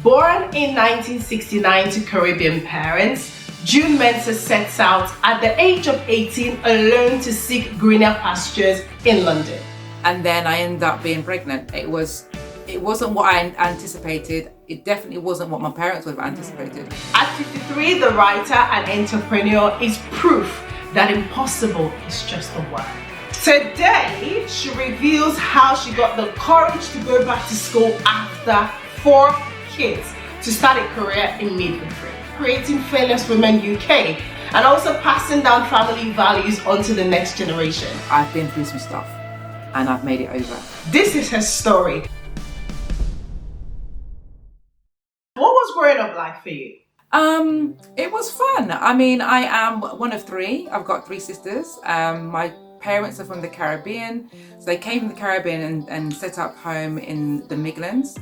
Born in 1969 to Caribbean parents, June Mensah sets out at the age of 18 alone to seek greener pastures in London. And then I ended up being pregnant. It wasn't what I anticipated. It definitely wasn't what my parents would have anticipated. At 53, the writer and entrepreneur is proof that impossible is just a word. Today, she reveals how she got the courage to go back to school after 4 kids to start a career in midwifery, creating Fearless Women UK, and also passing down family values onto the next generation. I've been through some stuff and I've made it over. This is her story. What was growing up like for you? It was fun. I mean, I am one of 3. I've got 3 sisters. My parents are from the Caribbean, so they came from the Caribbean and set up home in the Midlands.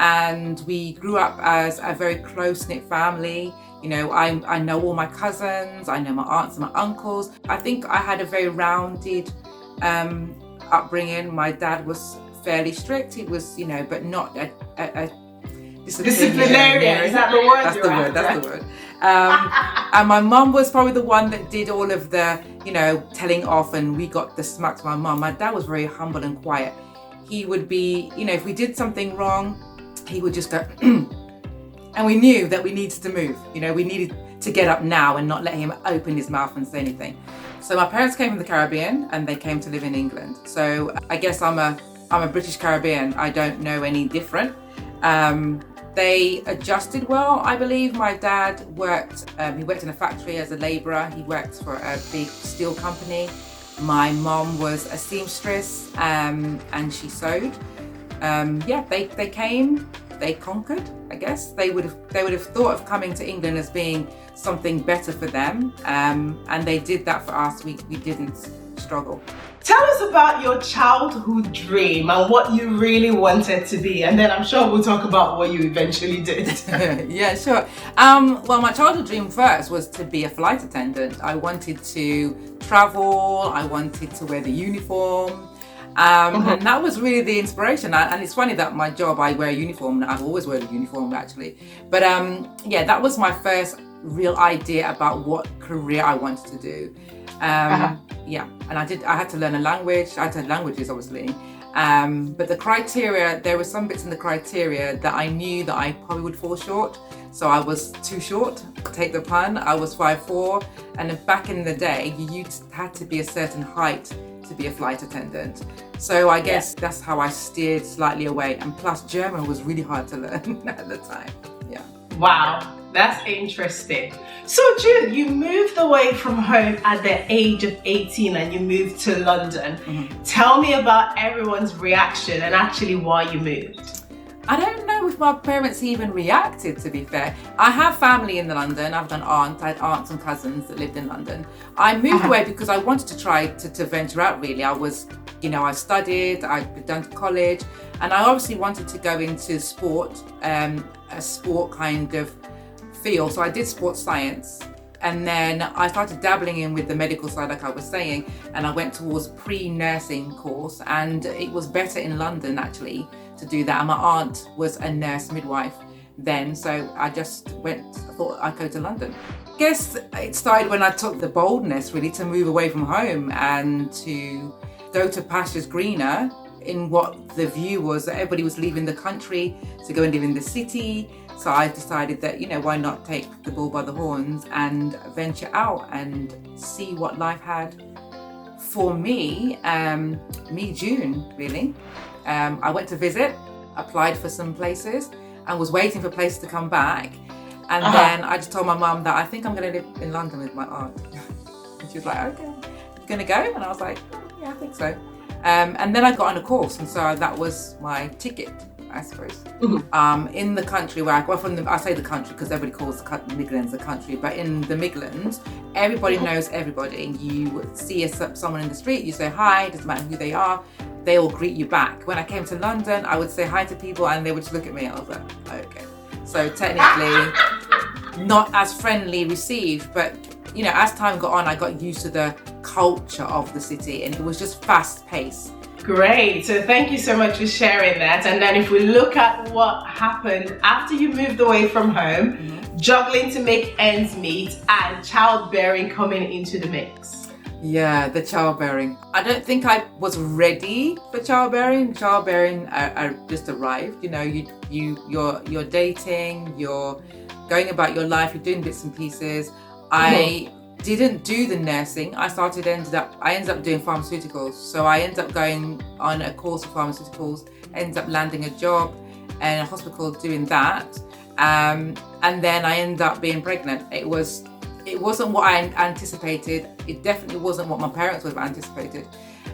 And we grew up as a very close-knit family. You know, I know all my cousins, I know my aunts and my uncles. I think I had a very rounded upbringing. My dad was fairly strict. He was, you know, but not a disciplinarian. Is that the word? That's the word. And my mum was probably the one that did all of the, you know, telling off, and we got the smack to my mum. My dad was very humble and quiet. He would be, you know, if we did something wrong, he would just go, and we knew that we needed to move. You know, we needed to get up now and not let him open his mouth and say anything. So my parents came from the Caribbean and they came to live in England. So I guess I'm a British Caribbean. I don't know any different. They adjusted well, I believe. My dad worked, he worked in a factory as a labourer. He worked for a big steel company. My mom was a seamstress and she sewed. They came, they conquered, I guess. They would have thought of coming to England as being something better for them. And they did that for us. We didn't struggle. Tell us about your childhood dream and what you really wanted to be, and then I'm sure we'll talk about what you eventually did. Yeah, sure. Well, my childhood dream first was to be a flight attendant. I wanted to travel, I wanted to wear the uniform, and that was really the inspiration. And it's funny that my job, I wear a uniform. I've always worn a uniform actually, but that was my first real idea about what career I wanted to do. And I had to learn a language. I had to learn languages, obviously. But the criteria, there were some bits in the criteria that I knew that I probably would fall short. So I was too short, take the pun. I was 5'4", and back in the day, you had to be a certain height to be a flight attendant. So I guess that's how I steered slightly away. And plus, German was really hard to learn at the time. Yeah. Wow. That's interesting. So June, you moved away from home at the age of 18 and you moved to London. Tell me about everyone's reaction and actually why you moved. I don't know if my parents even reacted, to be fair. I have family in London. I had aunts and cousins that lived in London. I moved away because I wanted to try to venture out, really. I was, you know, I studied, I'd done college, and I obviously wanted to go into sport, a sport kind of field. So I did sports science, and then I started dabbling in with the medical side, like I was saying, and I went towards pre-nursing course, and it was better in London actually to do that. And my aunt was a nurse midwife then, so I thought I'd go to London. I guess it started when I took the boldness really to move away from home and to go to pastures greener, in what the view was that everybody was leaving the country to go and live in the city. So I decided that, you know, why not take the bull by the horns and venture out and see what life had for me, June, really. I went to visit, applied for some places, and was waiting for places to come back. And then I just told my mum that I think I'm going to live in London with my aunt. And she was like, okay, you going to go? And I was like, yeah, I think so. And then I got on a course, and so that was my ticket, I suppose. In the country where I say the country because everybody calls the Midlands the country, but in the Midlands, everybody knows everybody. You see someone in the street, you say hi, doesn't matter who they are, they all greet you back. When I came to London, I would say hi to people and they would just look at me, and I was like, okay. So technically, not as friendly received, but you know, as time got on, I got used to the culture of the city, and it was just fast paced. Great. So thank you so much for sharing that. And then if we look at what happened after you moved away from home, juggling to make ends meet and childbearing coming into the mix. Yeah, the childbearing. I don't think I was ready for childbearing. Childbearing just arrived. You know, you're dating, you're going about your life, you're doing bits and pieces. I didn't do the nursing. I ended up doing pharmaceuticals. So I ended up going on a course of pharmaceuticals, ended up landing a job in a hospital doing that. And then I ended up being pregnant. It wasn't what I anticipated. It definitely wasn't what my parents would have anticipated.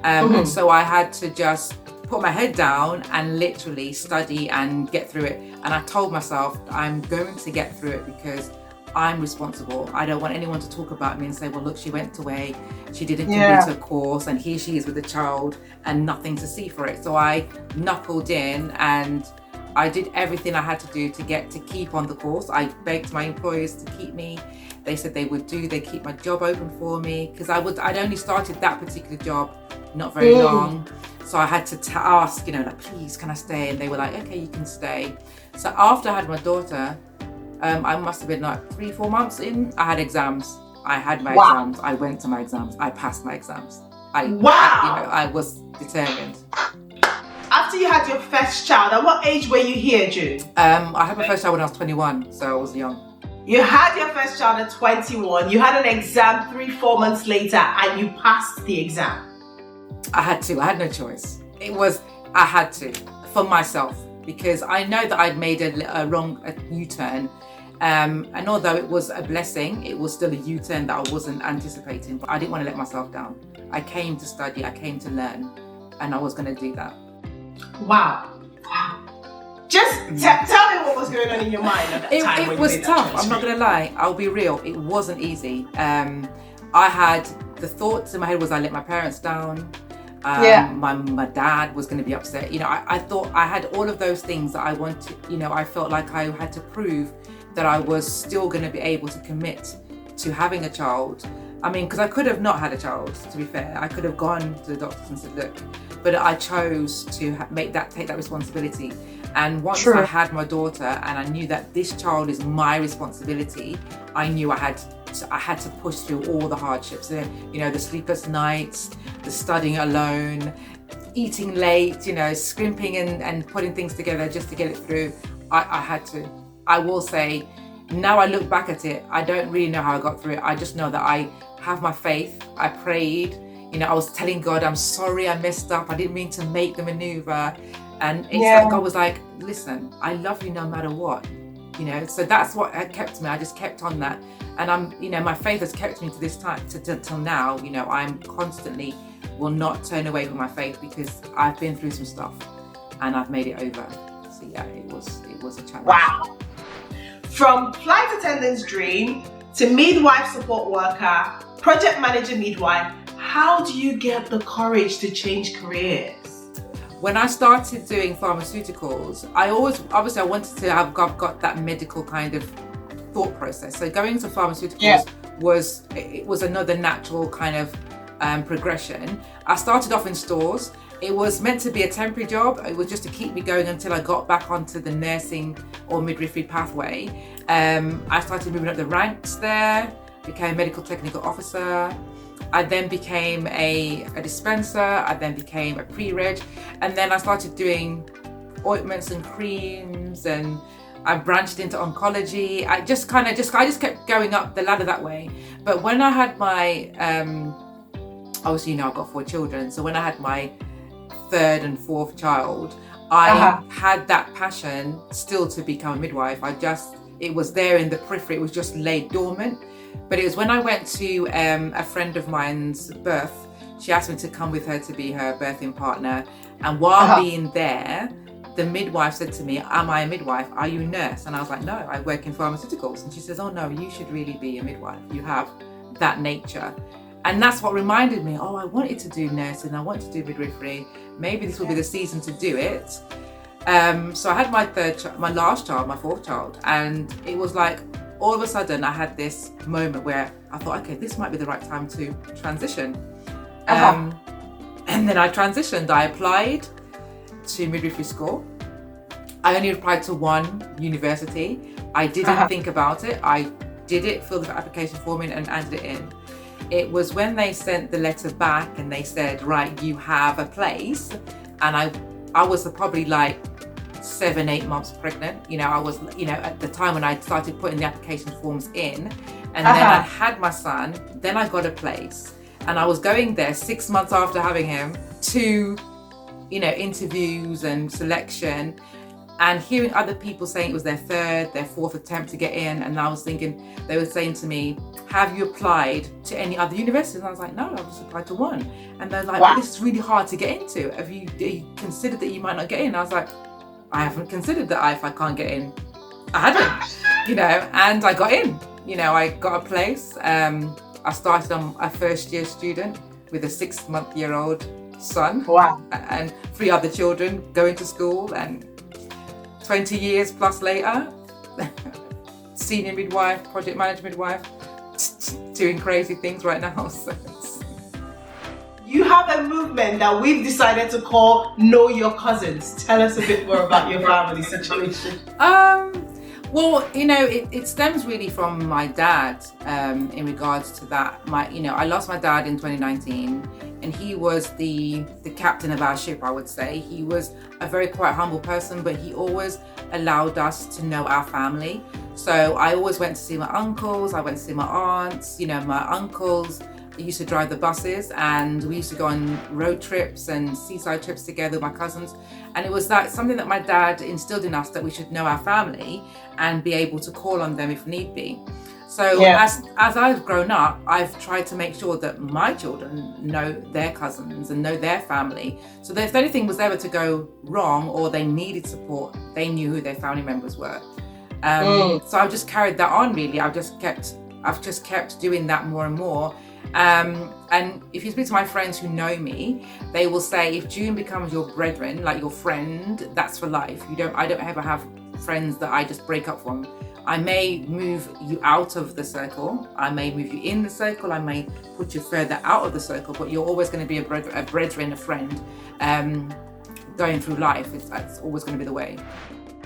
And so I had to just put my head down and literally study and get through it. And I told myself, I'm going to get through it because I'm responsible. I don't want anyone to talk about me and say, well, look, she went away, she didn't complete her course, and here she is with a child and nothing to see for it. So I knuckled in and I did everything I had to do to keep on the course. I begged my employers to keep me. They said they keep my job open for me because I'd only started that particular job not very long. So I had to ask, please, can I stay? And they were like, okay, you can stay. So after I had my daughter, I must have been like 3-4 months in, I had exams. I had my exams. I went to my exams. I passed my exams. I was determined. After you had your first child, at what age were you here, June? I had my first child when I was 21, so I was young. You had your first child at 21. You had an exam 3-4 months later and you passed the exam. I had to. I had no choice. I had to, for myself, because I know that I'd made a U-turn. And although it was a blessing, it was still a U-turn that I wasn't anticipating. But I didn't want to let myself down. I came to study, I came to learn, and I was going to do that. Wow. Just tell me what was going on in your mind at that time. It was tough. I'm not going to lie. I'll be real. It wasn't easy. I had the thoughts in my head was I let my parents down. My dad was going to be upset. I thought I had all of those things that I wanted. I felt like I had to prove that I was still going to be able to commit to having a child. I mean, because I could have not had a child, to be fair. I could have gone to the doctors and said, look, but I chose to take that responsibility. And once I had my daughter and I knew that this child is my responsibility, I knew I had to push through all the hardships. The sleepless nights, the studying alone, eating late, scrimping and putting things together just to get it through. I had to. I will say, now I look back at it, I don't really know how I got through it. I just know that I have my faith. I prayed. I was telling God, I'm sorry I messed up. I didn't mean to make the maneuver. And it's like God was like, listen, I love you no matter what. So that's what kept me. I just kept on that. And I'm, my faith has kept me to this time, till now. I'm constantly will not turn away from my faith because I've been through some stuff and I've made it over. So yeah, it was a challenge. Wow. From flight attendant's dream to midwife support worker, project manager midwife, how do you get the courage to change careers? When I started doing pharmaceuticals, I wanted to have got that medical kind of thought process. So going into pharmaceuticals was another natural kind of progression. I started off in stores. It was meant to be a temporary job. It was just to keep me going until I got back onto the nursing or midwifery pathway. I started moving up the ranks there, became medical technical officer. I then became a dispenser. I then became a pre-reg, and then I started doing ointments and creams, and I branched into oncology. I just kept going up the ladder that way. But when I had my, obviously I've got 4 children, so when I had my 3rd and 4th child, I had that passion still to become a midwife. It was there in the periphery. It was just laid dormant. But it was when I went to a friend of mine's birth, she asked me to come with her to be her birthing partner. And while being there, the midwife said to me, am I a midwife? Are you a nurse? And I was like, no, I work in pharmaceuticals. And she says, oh no, you should really be a midwife. You have that nature. And that's what reminded me, I wanted to do nursing. I wanted to do midwifery. Maybe this will be the season to do it. So I had my last child, my 4th child. And it was like, all of a sudden I had this moment where I thought, okay, this might be the right time to transition. And And then I transitioned. I applied to midwifery school. I only applied to one university. I didn't think about it. I did it, filled the application form in and handed it in. It was when they sent the letter back and they said, right, you have a place. And I was probably like 7-8 months pregnant. I was, at the time when I started putting the application forms in, and then I had my son, then I got a place. And I was going there 6 months after having him to, interviews and selection, and hearing other people saying it was their third, their fourth attempt to get in. And I was thinking, they were saying to me, have you applied to any other universities? And I was like, no, I've just applied to one. And they're like, wow, this is really hard to get into. Have you considered that you might not get in? And I was like, I haven't considered that if I can't get in. I hadn't, and I got in. I got a place. I started on a first year student with a 6-month-old son. Wow. And 3 other children going to school, and 20 years plus later, senior midwife, project manager midwife, doing crazy things right now. So you have a movement that we've decided to call Know Your Cousins. Tell us a bit more about your family situation. Well, it stems really from my dad in regards to that. I lost my dad in 2019, and he was the captain of our ship, I would say. He was a very quite humble person, but he always allowed us to know our family. So I always went to see my uncles, I went to see my aunts. My uncles used to drive the buses, and we used to go on road trips and seaside trips together with my cousins. And it was something that my dad instilled in us, that we should know our family and be able to call on them if need be. So as I've grown up, I've tried to make sure that my children know their cousins and know their family, so that if anything was ever to go wrong or they needed support, they knew who their family members were. So I've just carried that on, really. I've just kept doing that more and more. And if you speak to my friends who know me, they will say, if June becomes your brethren, like your friend, that's for life. I don't ever have friends that I just break up from. I may move you out of the circle, I may move you in the circle, I may put you further out of the circle, but you're always going to be a brethren, a friend, going through life. That's always going to be the way.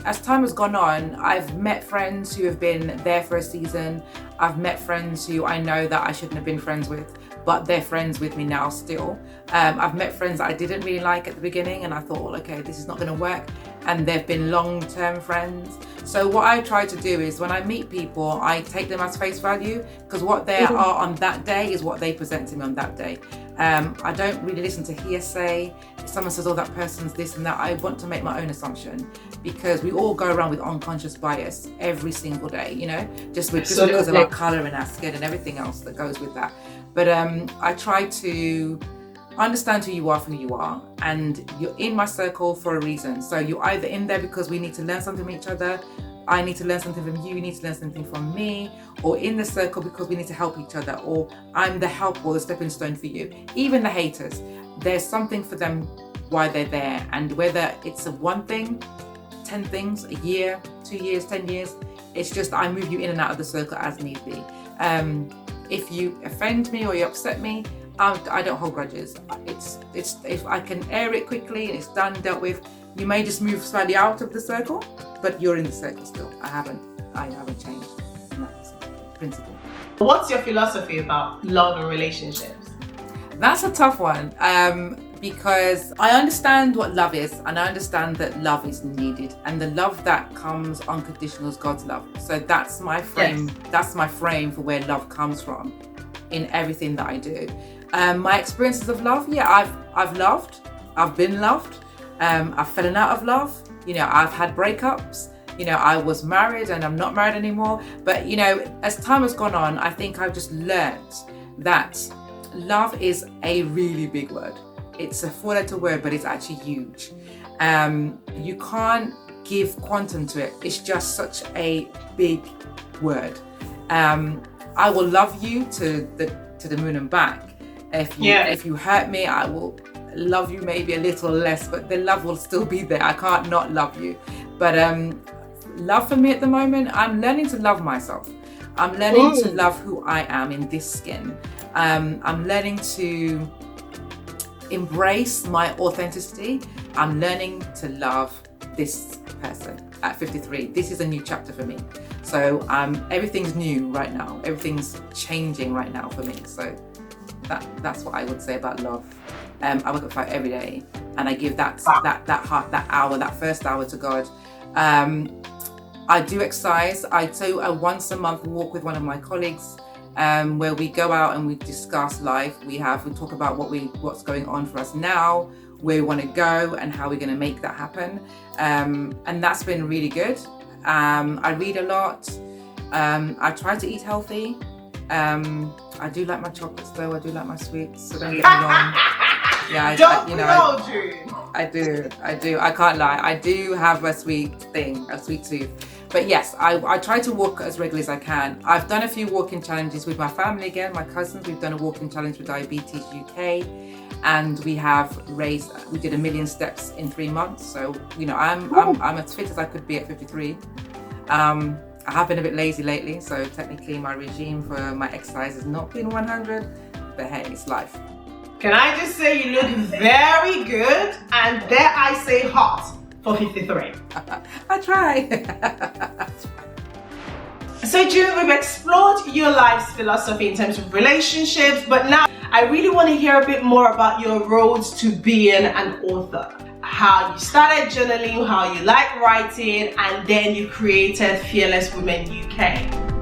As time has gone on, I've met friends who have been there for a season. I've met friends who I know that I shouldn't have been friends with, but they're friends with me now still. I've met friends that I didn't really like at the beginning, and I thought, well, okay, this is not going to work. And they've been long-term friends. So what I try to do is, when I meet people, I take them as face value, because what they are on that day is what they present to me on that day. I don't really listen to hearsay. If someone says, oh, that person's this and that, I want to make my own assumption, because we all go around with unconscious bias every single day, just because of our colour and our skin and everything else that goes with that. But I try to understand who you are, and you're in my circle for a reason. So you're either in there because we need to learn something from each other, I need to learn something from you, you need to learn something from me, or in the circle because we need to help each other, or I'm the help or the stepping stone for you. Even the haters, there's something for them why they're there, and whether it's a one thing, 10 things, a year, 2 years, 10 years, it's just I move you in and out of the circle as need be. If you offend me or you upset me, I don't hold grudges. It's if I can air it quickly and it's done, dealt with, you may just move slightly out of the circle, but you're in the circle still. I haven't changed in that principle. What's your philosophy about love and relationships? That's a tough one, because I understand what love is, and I understand that love is needed, and the love that comes unconditional is God's love. So that's my frame. Yes. That's my frame for where love comes from in everything that I do. My experiences of love, I've loved, I've been loved, I've fallen out of love, I've had breakups, I was married and I'm not married anymore. But, as time has gone on, I think I've just learned that love is a really big word. It's a 4-letter word, but it's actually huge. You can't give quantum to it. It's just such a big word. I will love you to the moon and back. If you hurt me, I will love you maybe a little less, but the love will still be there. I can't not love you. But love for me at the moment, I'm learning to love myself. I'm learning to love who I am in this skin. I'm learning to embrace my authenticity. I'm learning to love this person at 53. This is a new chapter for me. So everything's new right now. Everything's changing right now for me. So that's what I would say about love. I wake up 5 every day, and I give that hour, that first hour to God. I do exercise. I do a once a month walk with one of my colleagues, where we go out and we discuss life. We talk about what's going on for us now, where we want to go, and how we're going to make that happen. And that's been really good. I read a lot. I try to eat healthy. I do like my chocolates though. I do like my sweets. So don't get me wrong. Yeah, I do. I can't lie. I do have a sweet tooth. But yes, I try to walk as regularly as I can. I've done a few walking challenges with my family again, my cousins. We've done a walking challenge with Diabetes UK, and we did 1 million steps in 3 months. So I'm as fit as I could be at 53. I have been a bit lazy lately, so technically my regime for my exercise has not been 100, but hey, it's life. Can I just say you look very good, and dare I say hot for 53. I try. So June, we've explored your life's philosophy in terms of relationships, but now I really want to hear a bit more about your roads to being an author. How you started journaling, how you like writing, and then you created Fearless Women UK.